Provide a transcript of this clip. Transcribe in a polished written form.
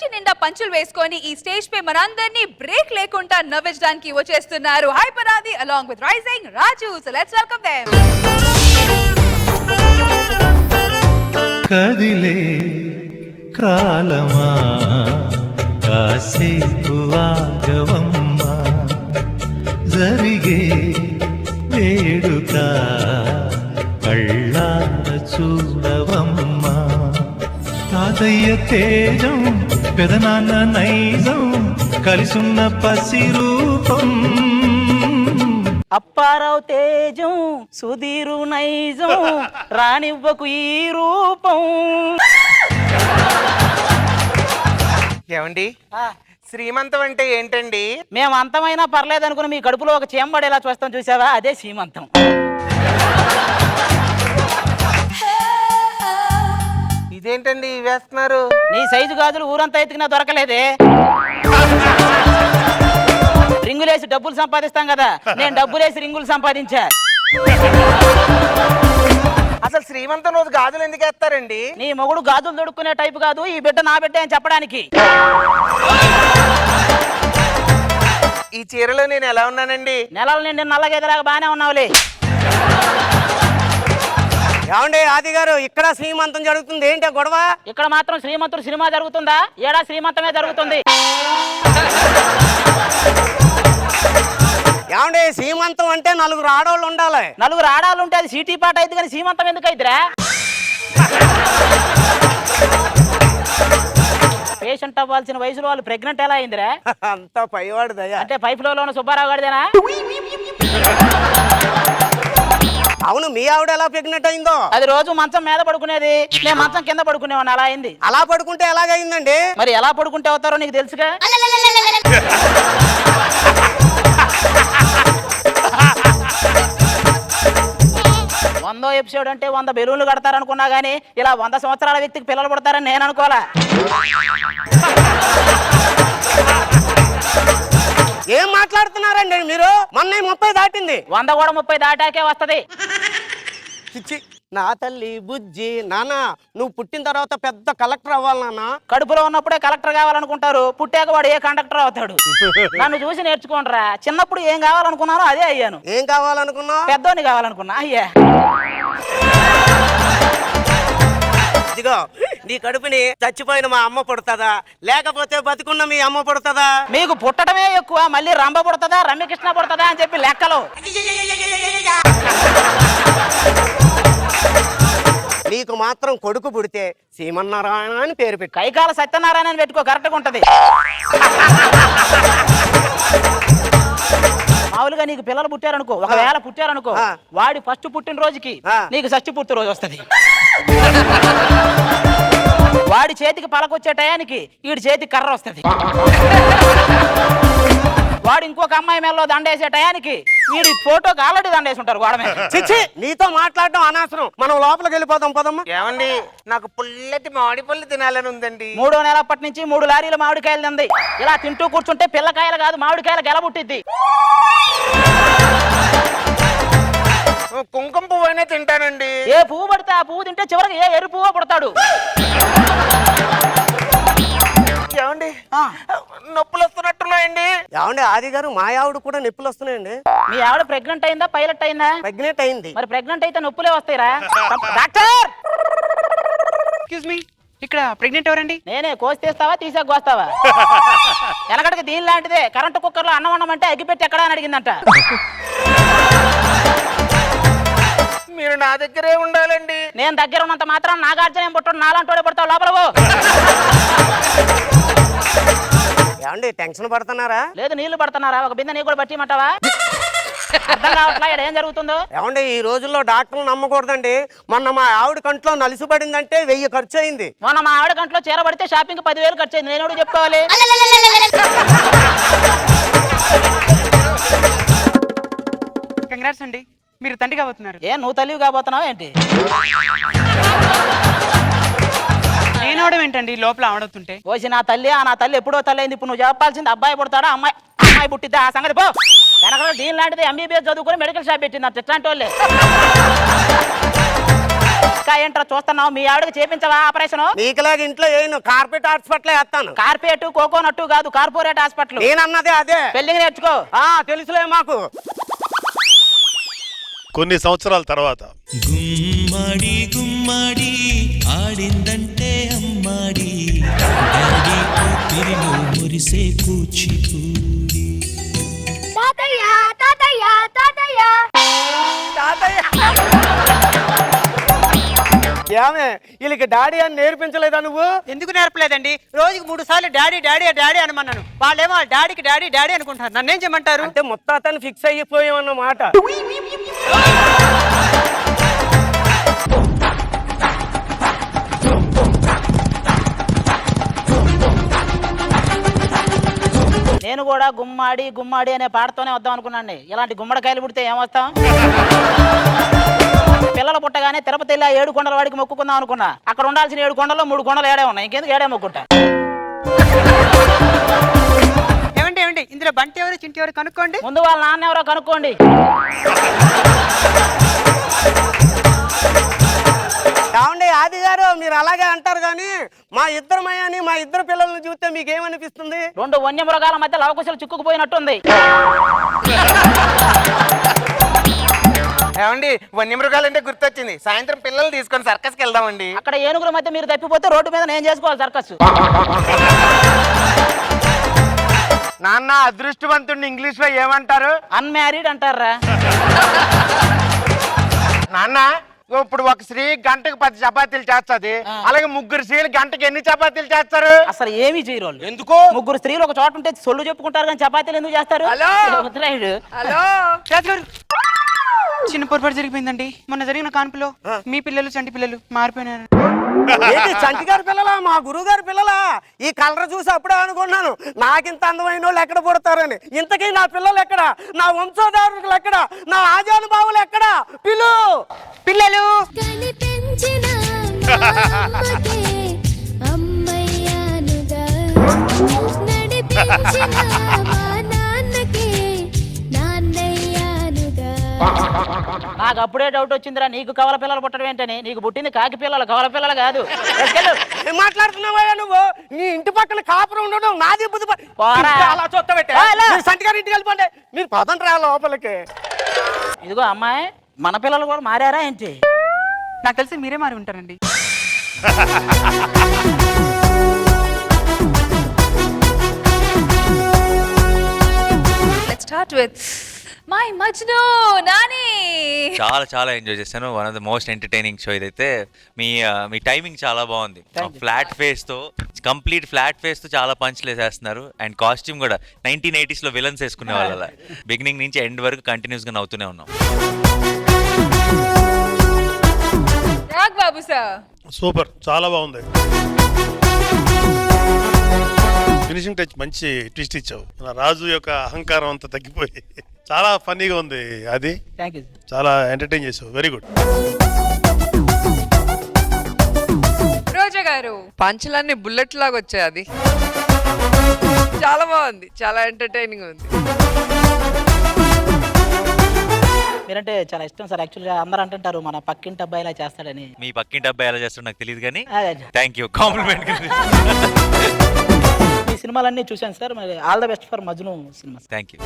మూతి నిండా పంచులు వేసుకొని ఈ స్టేజ్ పై మనందరినీ బ్రేక్ లేకుండా నవ్వించడానికి వచ్చేస్తున్నారు Hyper Aadi along with Rising Raju. So let's welcome them. కదిలే కాలమా కాసేపు ఆగవమ్మా జరిగే వేడుక కళ్ళార చూడవమ్మా తాతయ్య తేజం పెదనాన్న నైజం కలిసున్న పసి రూపం అప్పారావు తేజం సుధీరు నైజం రానివ్వకు ఈ రూపం. ఏమండి శ్రీమంతం అంటే ఏంటండి? మేము అంతమైనా పర్లేదు అనుకుని మీ కడుపులో ఒక చేంబడేలా చూస్తాం చూసావా, అదే శ్రీమంతం. ఇదేంటండి వేస్తున్నారు? నీ సైజు గాజులు ఊరంతా ఎత్తుకున్నా దొరకలేదే. రింగులేసి డబ్బులు సంపాదిస్తాం కదా, నేను డబ్బులేసి రింగులు సంపాదించా. అసలు శ్రీమంతం రోజు గాజులు ఎందుకు వేస్తారండి? నీ మొగుడు గాజులు దొడుక్కునే టైపు కాదు, ఈ బిడ్డ నా బిడ్డ అని చెప్పడానికి. ఈ చీరలో నేను ఎలా ఉన్నానండి? నెలల నిండి నల్లగేదలాగా బానే ఉన్నావులే. ఏమండి ఆది గారు, ఇక్కడ శ్రీమంతం జరుగుతుంది, ఏంటి గొడవ? ఇక్కడ మాత్రం శ్రీమంతుడు సినిమా జరుగుతుందా? ఏడా శ్రీమంతమే జరుగుతుంది. ఏమండి శ్రీమంతం అంటే నలుగురు ఆడవాళ్ళు ఉండాలి. నలుగురు ఆడాలు ఉంటే అది సీటీ పాట అయితే కానీ శ్రీమంతం ఎందుకు అయిద్దిరా? పేషెంట్ అవ్వాల్సిన వయసులో వాళ్ళు ప్రెగ్నెంట్ ఎలా అయిందిరా? అంతా పైవాడు దయ. అంటే పైప్ లో ఉన్న సుబ్బారావు గారిదేనా? అవును, మీ ఆవిడ ఎలా ప్రెగ్నెంట్ అయిందో? అది రోజు మంచం మీద పడుకునేది, నేను మంచం కింద పడుకునేవాడిని, అలా అయింది. అలా పడుకుంటే ఎలాగైందండి? మరి ఎలా పడుకుంటే అవుతారో నీకు తెలుసుగా. 100 ఎపిసోడ్ అంటే 100 బెలూన్లు కడతారనుకున్నా గానీ ఇలా 100 సంవత్సరాల వ్యక్తికి పిల్లలు పుడతారని నేను అనుకోలే. ఏం మాట్లాడుతున్నారండి మీరు? మొన్న 30 దాటింది. 100 కూడా 30 దాటాకే వస్తది. చిచ్చి, నా తల్లి బుజ్జి. నానా, నువ్వు పుట్టిన తర్వాత పెద్ద కలెక్టర్ అవ్వాలి నాన్న. కడుపులో ఉన్నప్పుడే కలెక్టర్ కావాలనుకుంటారు, పుట్టాక వాడు ఏ కండక్టర్ అవుతాడు. నన్ను చూసి నేర్చుకోండిరా. చిన్నప్పుడు ఏం కావాలనుకున్నానో అదే అయ్యాను. ఏం కావాలనుకున్నా? పెద్దోని కావాలనుకున్నా అయ్యా. ఇదిగో, నీ కడుపుని చచ్చిపోయిన మా అమ్మ పుడతదా, లేకపోతే బతుకున్న మీ అమ్మ పుడతదా? మీకు పుట్టడమే ఎక్కువ, మళ్ళీ రంభ పుడతదా రమ్యకృష్ణ పుడతదా అని చెప్పి లెక్కలు. నీకు మాత్రం కొడుకు పుడితే శ్రీమన్నారాయణ అని పేరు పెట్టు. కైకాల సత్యనారాయణ అని పెట్టుకో, కరెక్ట్గా ఉంటది. మామూలుగా నీకు పిల్లలు పుట్టారనుకో, ఒకవేళ పుట్టారనుకో, వాడి ఫస్ట్ పుట్టిన రోజుకి నీకు షష్ఠి పూర్తి రోజు వస్తుంది. వాడి చేతికి పలకొచ్చే టయానికి వీడి చేతికి కర్ర వస్తుంది. వాడు ఇంకొక అమ్మాయి మేలో దండేసే టయానికి వీడి ఫోటోకి ఆల్రెడీ దండేసి ఉంటారు గోడ మీద. చిచ్చి, నీతో మాట్లాడటం అనవసరం, మనం లోపలికి వెళ్ళిపోదాం పదమ్మా. ఏమండి, నాకు పుల్లటి మామిడి పళ్ళు తినాలని ఉందండి. 3వ నెల అప్పటి నుంచి 3 లారీలు మామిడికాయలు తింది. ఇలా తింటూ కూర్చుంటే పిల్లకాయలు కాదు మామిడికాయలు గెలబుట్టిద్ది. కుంకుమ పువ్వు అయినా తింటానండి. ఏ పువ్వు పడితే ఆ పువ్వు తింటే చివరికి ఏ ఎరు పువ్వు పుడతాడు. ఏమండి, నొప్పులు వస్తున్నట్టున్నాయండి. ఏమండి ఆది గారు, మా ఆవిడ కూడా నొప్పులు వస్తున్నాయండి. మీ ఆవిడ ప్రెగ్నెంట్ అయిందా పైలట్ అయిందా? ప్రెగ్నెంట్ అయింది. మరి ప్రెగ్నెంట్ అయితే నొప్పులే వస్తాయిరా. డాక్టర్, ఎక్స్క్యూజ్ మీ, ఇక్కడ ప్రెగ్నెంట్ ఎవరండి? నేనే. కోసి తీస్తావా తీసాక కోస్తావా? వెనకటికి దీని లాంటిదే. కరెంటు కుక్కర్లో అన్నం వండమంటే అగ్గిపెట్టి ఎక్కడా అని అడిగిందంట. మీరు నా దగ్గరే ఉండాలండి. నేను దగ్గర ఉన్నంత మాత్రం నాగార్జున ఏం పుట్టాడు, నాలంటోడే పడతావు. లోపల పో. ఏమండి టెన్షన్ పడుతున్నారా? లేదు, నీళ్లు పడుతున్నారా? ఒక బిందె నీకు కూడా పట్టిమంటావా? అర్థం కావట్లా ఏం జరుగుతుందో. ఏమండి, ఈ రోజుల్లో డాక్టర్లు నమ్మకూడదండి. మొన్న మా ఆవిడ కంట్లో నలిసిపడిందంటే 1000 ఖర్చు అయింది. మొన్న మా ఆవిడ కంట్లో చీర పడితే షాపింగ్ 10,000 ఖర్చు అయింది. నేను చెప్పుకోవాలి. కంగ్రాట్స్ అండి, మీరు తండ్రి కాబోతున్నారు. ఏ నువ్వు తల్లివి కాబోతున్నావు ఏంటి? నేను అవడం ఏంటండి లోపల ఆడవుతుంటే? ఓసి నా తల్లి, నా తల్లి ఎప్పుడో తల్లి అయింది. ఇప్పుడు నువ్వు చెప్పాల్సింది అబ్బాయి పుడతాడా అమ్మాయి పుట్టిద్దా? ఆ సంగతి పో. వెనకాల దీని లాంటిది MBBS చదువుకొని మెడికల్ షాప్ పెట్టింది. ఇట్లాంటి వాళ్ళే ఇంకా ఏంట్రా చూస్తున్నావు? మీ ఆవిడకి చేపించవా ఆపరేషన్? నీకులాగా ఇంట్లో ఏను కార్పొరేట్ హాస్పిటల్ వేస్తాను. కార్పొరేట్ కోకోనట్టు కాదు, కార్పొరేట్ హాస్పిటల్. నేనన్నదే అదే. పెళ్లికి నేర్చుకో. తెలుసులే మాకు. కొన్ని సంవత్సరాల తర్వాత గుమ్మడి గుమ్మడి ఆడిందంటే అమ్మాడి డాడీ ఊపిరిలో మురిసే కూచిపూడి తాతయ్య తాతయ్య తాతయ్య ఏమే వీళ్ళకి డాడీ అని నేర్పించలేదా నువ్వు? ఎందుకు నేర్పలేదండి? రోజుకి 3 సార్లు డాడీ డాడీ డాడీ అనమన్నాను. వాళ్ళేమో డాడీకి డాడీ డాడీ అనుకుంటారు. నన్నేం చేయమంటారు? అంటే ముత్తాతని ఫిక్స్ అయిపోయామన్నమాట. నేను కూడా గుమ్మాడి గుమ్మాడి అనే పాటతోనే వద్దాం అనుకున్నాను. ఇలాంటి గుమ్మడికాయలు పుడితే ఏమొస్తాం? పిల్లలు పుట్టగానే తిరుపతి వెళ్ళి 7 కొండల వాడికి మొక్కుకుందాం అనుకున్నా. అక్కడ ఉండాల్సిన 7 కొండల్లో 3 కొండలు ఏడే ఉన్నాయి. ఇంకెందుకు ఏడే మొక్కుంటా? ఏమండి ఏమండి, ఇందులో బంటి ఎవరు చింటి ఎవరు కనుక్కోండి. ముందు వాళ్ళ నాన్న ఎవరో కనుక్కోండి. ఏమండి ఆది గారు, మీరు అలాగే అంటారు కానీ మా ఇద్దరమయ్యని మా ఇద్దరు పిల్లల్ని చూస్తే మీకేమనిపిస్తుంది? 2 వన్యమృగాల మధ్య లవకుశలు చిక్కుకుపోయినట్టుంది. ఏమండి వన్యమృగాలు అంటే గుర్తొచ్చింది. సాయంత్రం పిల్లలు తీసుకొని సర్కస్కి వెళ్దామండి. అక్కడ ఏనుగుల మధ్య మీరు తప్పిపోతే రోడ్డు మీద నేను చేసుకోవాలి సర్కస్. నాన్న అదృష్టవంతుడిని ఇంగ్లీష్ లో ఏమంటారు? అన్మ్యారీడ్ అంటారా? నాన్న ఇప్పుడు ఒక స్త్రీ గంటకు 10 చపాతీలు చేస్తుంది, అలాగే 3 స్త్రీలు గంటకి ఎన్ని చపాతీలు చేస్తారు? అసలు ఏమీ చేయరు వాళ్ళు. ఎందుకు? 3 స్త్రీలు ఒక చోట ఉంటే సొల్లు చెప్పుకుంటారు కానీ చపాతీలు ఎందుకు చేస్తారు? హలో. వదిలేయండి. హలో రాజుగారు, చిన్న పొరపాటు జరిగిపోయిందండి. మొన్న జరిగిన కాన్పులో మీ పిల్లలు చంటి పిల్లలు మారిపోయినారు. ఏంటి చంటి గారి పిల్లలా? మా గురువు గారి పిల్లలా? ఈ కలర్ చూసి అప్పుడే అనుకున్నాను నాకింత అందమైన వాళ్ళు ఎక్కడ పుడతారని. ఇంతకీ నా పిల్లలు ఎక్కడ? నా వంశోధారులు ఎక్కడ? నా ఆజానుభావులు ఎక్కడ? పిల్లలు కనిపించిన అమ్మకే అమ్మయ్యానుగా నడిపించిన మా నాన్నకే నాన్నయ్యానుగా. నాకు అప్పుడే డౌట్ వచ్చిందిరా, నీకు కవల పిల్లలు పుట్టడం ఏంటని. నీకు పుట్టింది కాకి పిల్లలు, కవల పిల్లలు కాదు. ఏం మాట్లాడుతున్నావయ్యా నువ్వు? నీ ఇంటి పక్కన కాపురం ఉండడం నాది బుద్ధి. పోరా. అలా చూస్తాబెట్టే సంటి గారి ఇంటికి వెళ్ళిపోండి. మీరు పదండి రా లోపలికి. ఇదిగో అమ్మాయి, మన పిల్లలు కూడా మారారా ఏంటి? నాకు తెలిసి మీరే మారి ఉంటారండి. Let's start with my Majnu Nani. చాలా చాలా ఎంజాయ్ చేశాను. One of the most entertaining show ఇదైతే. మీ టైమింగ్ చాలా బాగుంది. ఫ్లాట్ ఫేస్ తో, కంప్లీట్ ఫ్లాట్ ఫేస్ తో చాలా పంచ్లు వేసేస్తున్నారు. అండ్ కాస్ట్యూమ్ కూడా 1980s లో విలన్స్ వేసుకునే వాళ్ళ. బిగినింగ్ నుంచి ఎండ్ వరకు కంటిన్యూస్ గా నవ్వుతూనే ఉన్నాం. రాగ్ బాబు సార్ సూపర్, చాలా బాగుంది. ఫినిషింగ్ టచ్ మంచి ట్విస్ట్ ఇచ్చావు. మన రాజు యొక్క అహంకారం అంతా తగ్గిపోయి చాలా ఫన్నీగా ఉంది. అది థ్యాంక్ యూ. చాలా ఎంటర్టైన్ చేసావు. Very good. రోజా గారు. పంచులన్నీ బుల్లెట్ లాగా వచ్చాయి. అది చాలా బాగుంది, చాలా ఎంటర్టైనింగ్ ఉంది. మీరంటే చాలా ఇష్టం సార్. యాక్చువల్గా అందరూ అంటుంటారు మన పక్కింటి అబ్బాయి ఇలా చేస్తాడని. మీ పక్కింటి అబ్బాయి ఎలా చేస్తాడో నాకు తెలియదు కానీ అదే. Thank you, compliment. ఈ సినిమాలన్నీ చూశాను సార్. మరి all the best for Majnu cinema. Thank you.